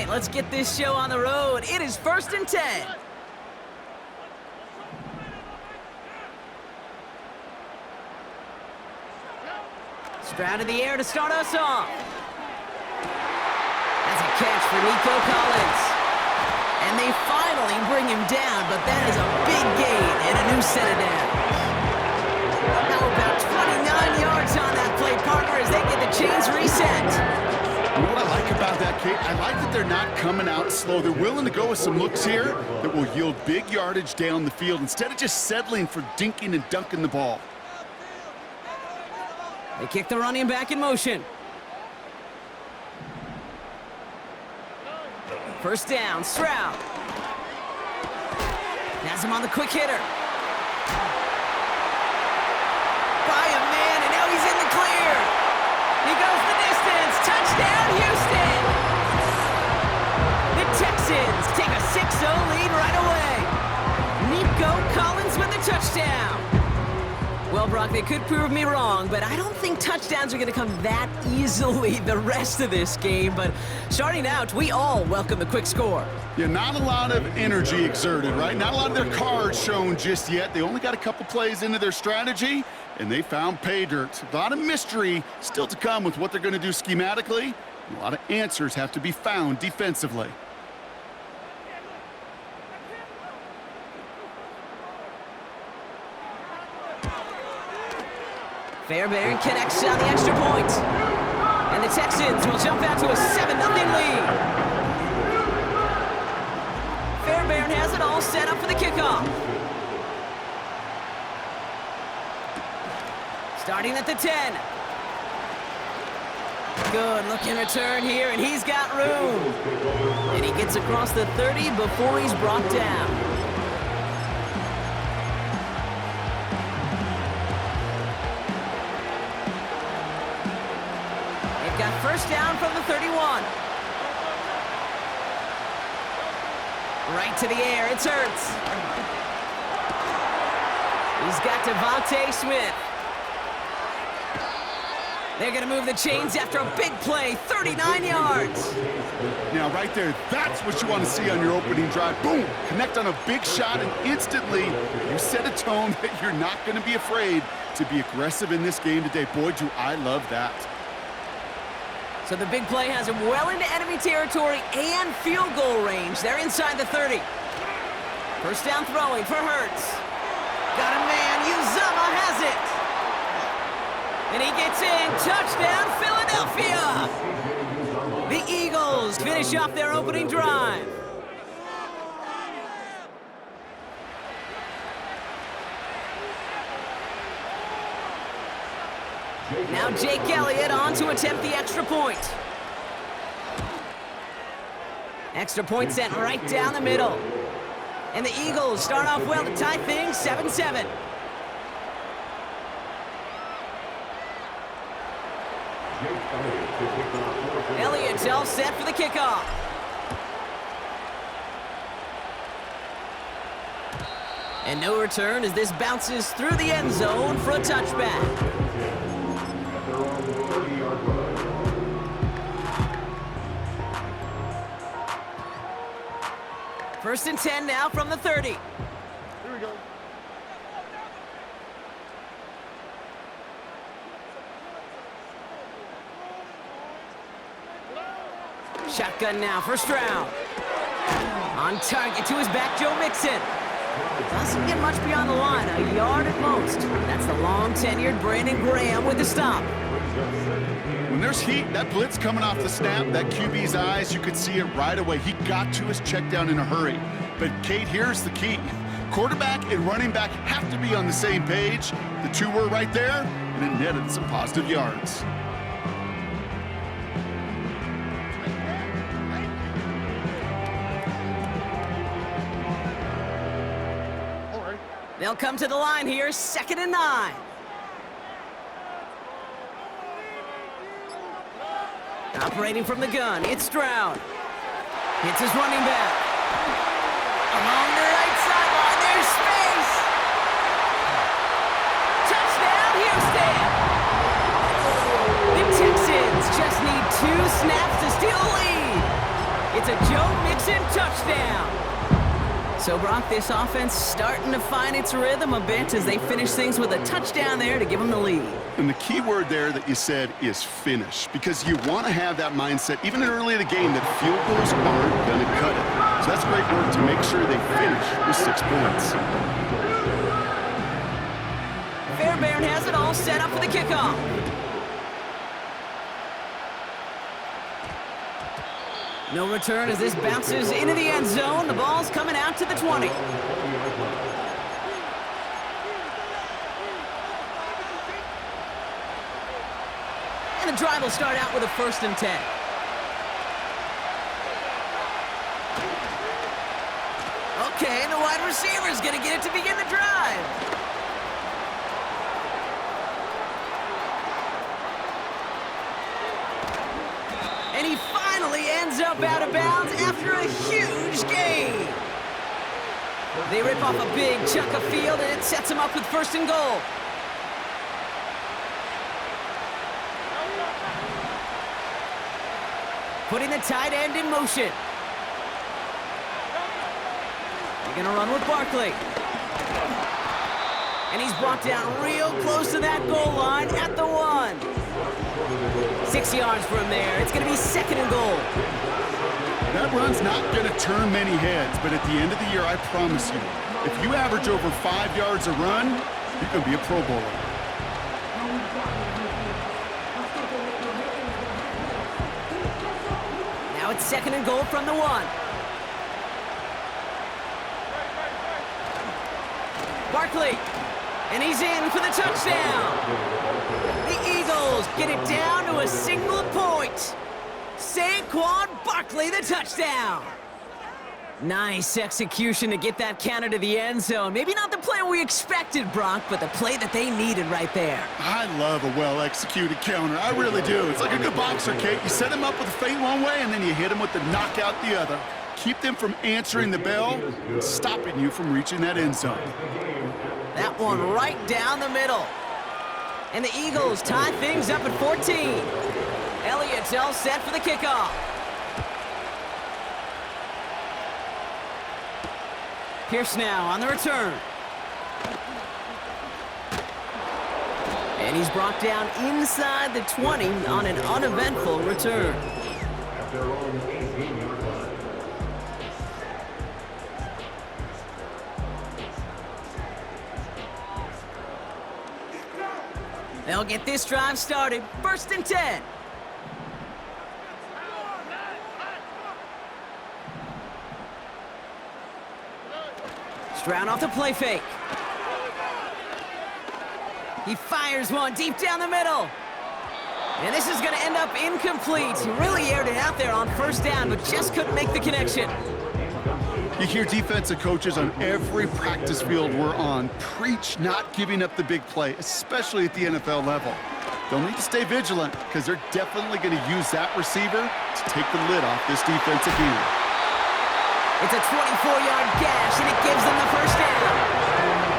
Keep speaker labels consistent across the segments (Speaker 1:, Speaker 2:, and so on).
Speaker 1: right, let's get this show on the road. It is 1st and 10. Stroud in the air to start us off. That's a catch for Nico Collins. And they finally bring him down, but that is a big gain and a new set of downs. How about 29 yards on that play, partner, as they get the chains reset.
Speaker 2: You know what I like about that, Kate? I like that they're not coming out slow. They're willing to go with some looks here that will yield big yardage down the field instead of just settling for dinking and dunking the ball.
Speaker 1: They kick the running back in motion. First down, Stroud. Has him on the quick hitter. By a man, and now he's in the clear. He goes the distance. Touchdown, Houston! The Texans take a 6-0 lead right away. Nico Collins with the touchdown. Well, Brock, they could prove me wrong, but I don't think touchdowns are going to come that easily the rest of this game. But starting out, we all welcome the quick score.
Speaker 2: Yeah, not a lot of energy exerted, right? Not a lot of their cards shown just yet. They only got a couple plays into their strategy, and they found pay dirt. A lot of mystery still to come with what they're going to do schematically. A lot of answers have to be found defensively.
Speaker 1: Fairbairn connects on the extra point. And the Texans will jump out to a 7-0 lead. Fairbairn has it all set up for the kickoff. Starting at the 10. Good looking return here, and he's got room. And he gets across the 30 before he's brought down. Got first down from the 31. Right to the air, it's Hurts. He's got Devontae Smith. They're going to move the chains after a big play, 39 yards.
Speaker 2: Now, right there, that's what you want to see on your opening drive. Boom! Connect on a big shot, and instantly you set a tone that you're not going to be afraid to be aggressive in this game today. Boy, do I love that.
Speaker 1: So the big play has him well into enemy territory and field goal range. They're inside the 30. First down throwing for Hurts. Got a man. Uzama has it. And he gets in. Touchdown, Philadelphia. The Eagles finish off their opening drive. Now Jake Elliott on to attempt the extra point. Extra point sent right down the middle. And the Eagles start off well to tie things 7-7. Elliott's all set for the kickoff. And no return as this bounces through the end zone for a touchback. First and 10 now from the 30.
Speaker 2: Here we go.
Speaker 1: Shotgun now for Stroud. On target to his back, Joe Mixon. Doesn't get much beyond the line, a yard at most. That's the long-tenured Brandon Graham with the stop.
Speaker 2: When there's heat, that blitz coming off the snap, that QB's eyes, you could see it right away. He got to his check down in a hurry. But, Kate, here's the key. Quarterback and running back have to be on the same page. The two were right there, and it netted some positive yards.
Speaker 1: They'll come to the line here, 2nd and 9. Operating from the gun, it's Stroud. Hits his running back. Along the right sideline, there's space. Touchdown, Houston. The Texans just need 2 snaps to steal the lead. It's a and touchdown. So, Brock, this offense starting to find its rhythm a bit as they finish things with a touchdown there to give them the lead.
Speaker 2: And the key word there that you said is finish, because you want to have that mindset, even early in the game, that field goals aren't going to cut it. So that's great work to make sure they finish with 6 points.
Speaker 1: Fairbairn has it all set up for the kickoff. No return as this bounces into the end zone. The ball's coming out to the 20. And the drive will start out with a 1st and 10. Okay, the wide receiver's going to get it to begin the drive. And he finally ends up out of bounds after a huge gain. They rip off a big chunk of field, and it sets him up with 1st and goal. Putting the tight end in motion. They're going to run with Barkley. And he's brought down real close to that goal line at the 1. 6 yards from there. It's going to be 2nd and goal.
Speaker 2: That run's not going to turn many heads, but at the end of the year, I promise you, if you average over 5 yards a run, you're going to be a Pro Bowler.
Speaker 1: Now it's 2nd and goal from the 1. Barkley, and he's in for the touchdown. The Eagles get it down to a single point. Saquon Barkley, the touchdown. Nice execution to get that counter to the end zone. Maybe not the play we expected, Brock, but the play that they needed right there.
Speaker 2: I love a well-executed counter. I really do. It's like a good boxer, Kate. You set him up with a feint one way, and then you hit him with the knockout the other. Keep them from answering the bell and stopping you from reaching that end zone.
Speaker 1: That one right down the middle. And the Eagles tie things up at 14. Elliott's all set for the kickoff. Pierce now on the return. And he's brought down inside the 20 on an uneventful return. They'll get this drive started. 1st and 10. Stroud off the play fake. He fires one deep down the middle. And this is going to end up incomplete. He really aired it out there on 1st down, but just couldn't make the connection.
Speaker 2: You hear defensive coaches on every practice field we're on preach not giving up the big play, especially at the NFL level. They'll need to stay vigilant because they're definitely going to use that receiver to take the lid off this defensive game.
Speaker 1: It's a 24-yard gash, and it gives them the 1st down.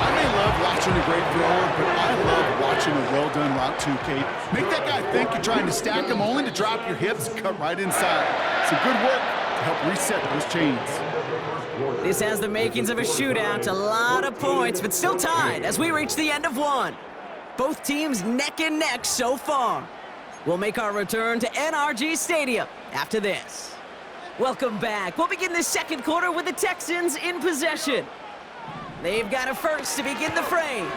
Speaker 2: I may love watching a great thrower, but I love watching a well-done route too, Kate. Make that guy think you're trying to stack him only to drop your hips and cut right inside. Some good work to help reset those chains.
Speaker 1: This has the makings of a shootout, a lot of points, but still tied as we reach the end of 1. Both teams neck and neck so far. We'll make our return to NRG Stadium after this. Welcome back. We'll begin the 2nd quarter with the Texans in possession. They've got a first to begin the fray. And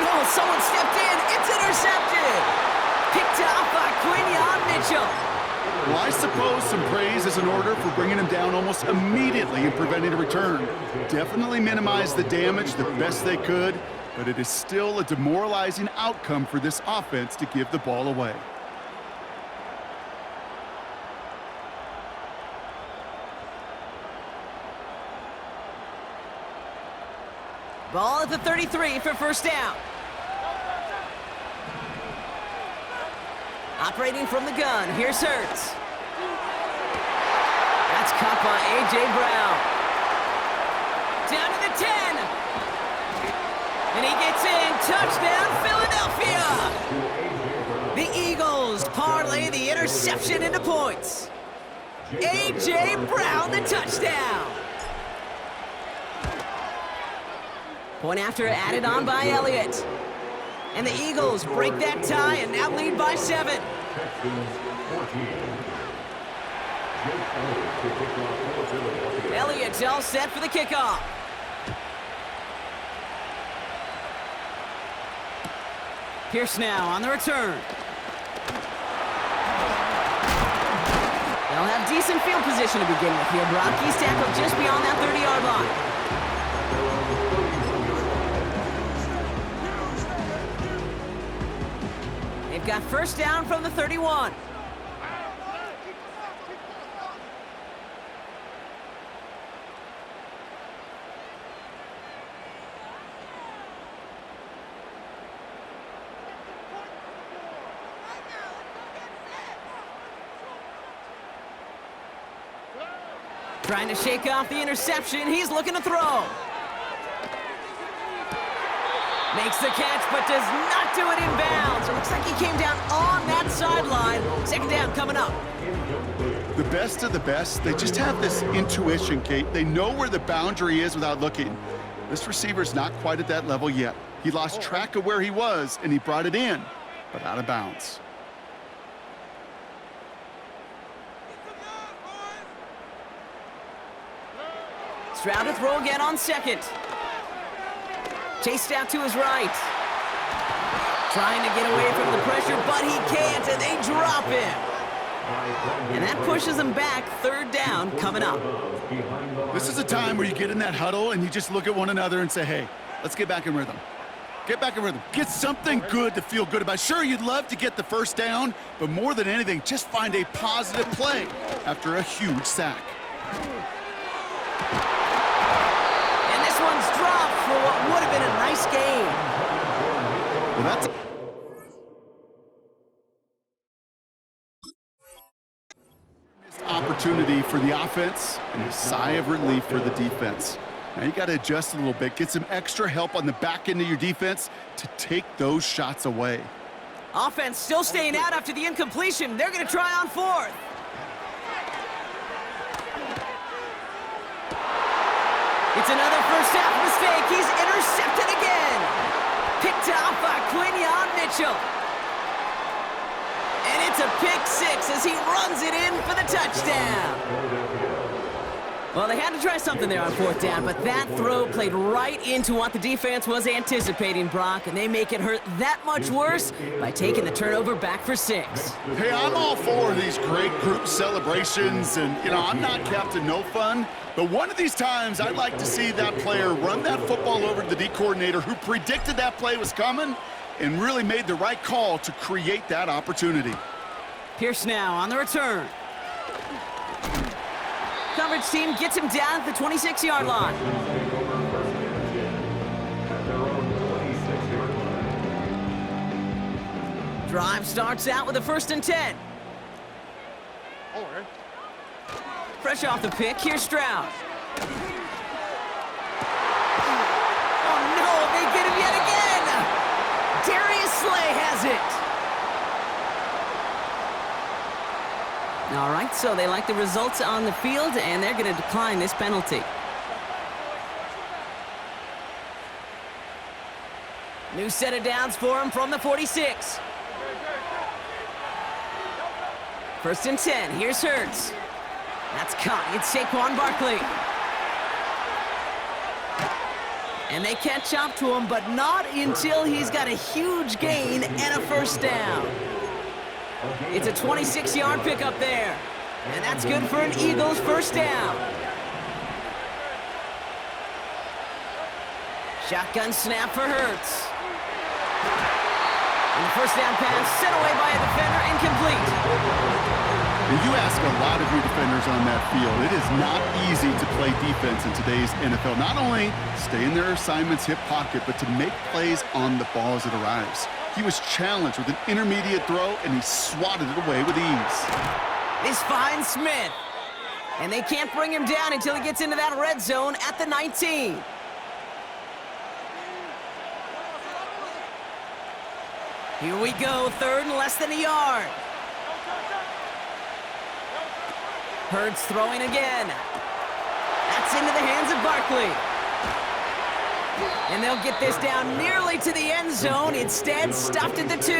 Speaker 1: oh, someone stepped in. It's intercepted. Picked off by Quinion Mitchell.
Speaker 2: Well, I suppose some praise is in order for bringing him down almost immediately and preventing a return. Definitely minimized the damage the best they could, but it is still a demoralizing outcome for this offense to give the ball away.
Speaker 1: Ball at the 33 for 1st down. Operating from the gun, here's Hurts. That's caught by A.J. Brown. Down to the 10. And he gets in. Touchdown, Philadelphia. The Eagles parlay the interception into points. A.J. Brown, the touchdown. Point after added on by Elliott. And the Eagles break that tie and now lead by 7. Elliott's all set for the kickoff. Pierce now on the return. They'll have decent field position to begin with here, Brock. He's tackled just beyond that 30-yard line. They've got first down from the 31. Trying to shake off the interception. He's looking to throw. Makes the catch, but does not do it in bounds. It looks like he came down on that sideline. Second down coming up.
Speaker 2: The best of the best, they just have this intuition, Kate. They know where the boundary is without looking. This receiver's not quite at that level yet. He lost track of where he was, and he brought it in, but out of bounds.
Speaker 1: Stroud to throw again on second. Chased out to his right. Trying to get away from the pressure, but he can't, and they drop him. And that pushes them back. Third down coming up.
Speaker 2: This is a time where you get in that huddle and you just look at one another and say, hey, let's get back in rhythm. Get back in rhythm. Get something good to feel good about. Sure, you'd love to get the first down, but more than anything, just find a positive play after a huge sack.
Speaker 1: One's dropped for what would have been a nice game.
Speaker 2: Well, that's missed opportunity for the offense and a sigh of relief for the defense. Now you got to adjust a little bit, get some extra help on the back end of your defense to take those shots away.
Speaker 1: Offense still staying out after the incompletion. They're going to try on fourth. It's another first half mistake. He's intercepted again. Picked off by Quinion Mitchell. And it's a pick six as he runs it in for the touchdown. Well, they had to try something there on fourth down, but that throw played right into what the defense was anticipating, Brock, and they make it hurt that much worse by taking the turnover back for 6.
Speaker 2: Hey, I'm all for these great group celebrations, and, I'm not Captain No Fun, but one of these times I'd like to see that player run that football over to the D coordinator who predicted that play was coming and really made the right call to create that opportunity.
Speaker 1: Pierce now on the return. Coverage team gets him down at the 26-yard line. Drive starts out with a 1st and 10. Fresh off the pick, here's Stroud. Oh no, they get him yet again! Darius Slay has it. All right, so they like the results on the field, and they're going to decline this penalty. New set of downs for him from the 46. 1st and 10, here's Hurts. That's caught, it's Saquon Barkley. And they catch up to him, but not until he's got a huge gain and a first down. It's a 26-yard pickup there. And that's good for an Eagles first down. Shotgun snap for Hurts. And the first down pass sent away by a defender, incomplete.
Speaker 2: And you ask a lot of your defenders on that field. It is not easy to play defense in today's NFL. Not only stay in their assignment's hip pocket, but to make plays on the ball as it arrives. He was challenged with an intermediate throw, and he swatted it away with ease.
Speaker 1: This finds Smith. And they can't bring him down until he gets into that red zone at the 19. Here we go, 3rd and less than a yard. Hurts throwing again. That's into the hands of Barkley. And they'll get this down nearly to the end zone. Instead, stuffed at the 2.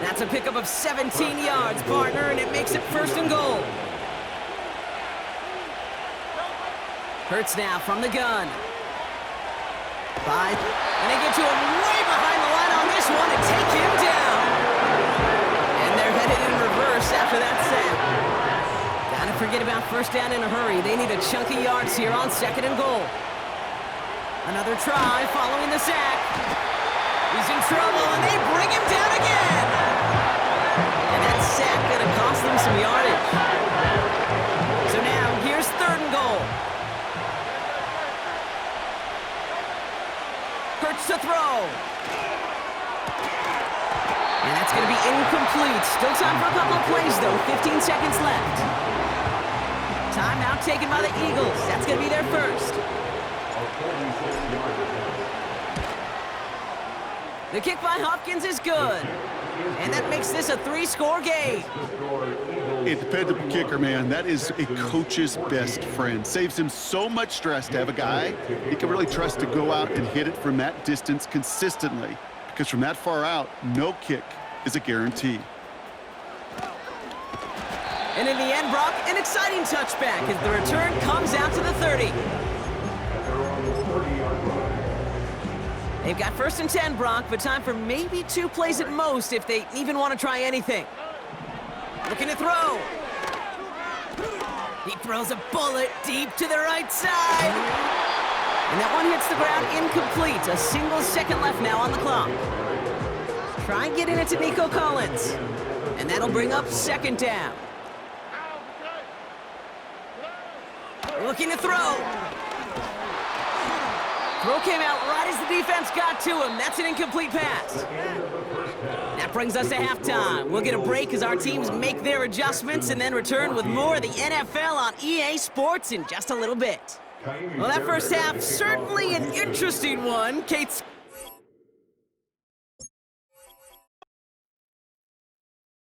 Speaker 1: That's a pickup of 17 yards, partner, and it makes it 1st and goal. Hurts now from the gun. 5. And they get to him way behind the line on this one and take him down. And they're headed in reverse after that sack. Gotta forget about 1st down in a hurry. They need a chunk of yards here on 2nd and goal. Another try following the sack. He's in trouble, and they bring him down again. And that sack gonna cost them some yardage. So now, here's 3rd and goal. Hurts to throw. And that's gonna be incomplete. Still time for a couple of plays, though. 15 seconds left. Timeout taken by the Eagles. That's gonna be their first. The kick by Hopkins is good. And that makes this a 3-score game.
Speaker 2: A dependable kicker, man. That is a coach's best friend. Saves him so much stress to have a guy he can really trust to go out and hit it from that distance consistently. Because from that far out, no kick is a guarantee.
Speaker 1: And in the end, Brock, an exciting touchback as the return comes out to the 30. They've got 1st and 10, Brock, but time for maybe 2 plays at most if they even want to try anything. Looking to throw. He throws a bullet deep to the right side. And that one hits the ground incomplete. A single second left now on the clock. Try getting it to Nico Collins. And that'll bring up 2nd down. Looking to throw. Throw came out right as the defense got to him. That's an incomplete pass. That brings us to halftime. We'll get a break as our teams make their adjustments and then return with more of the NFL on EA Sports in just a little bit. Well, that first half, certainly an interesting one. Kate's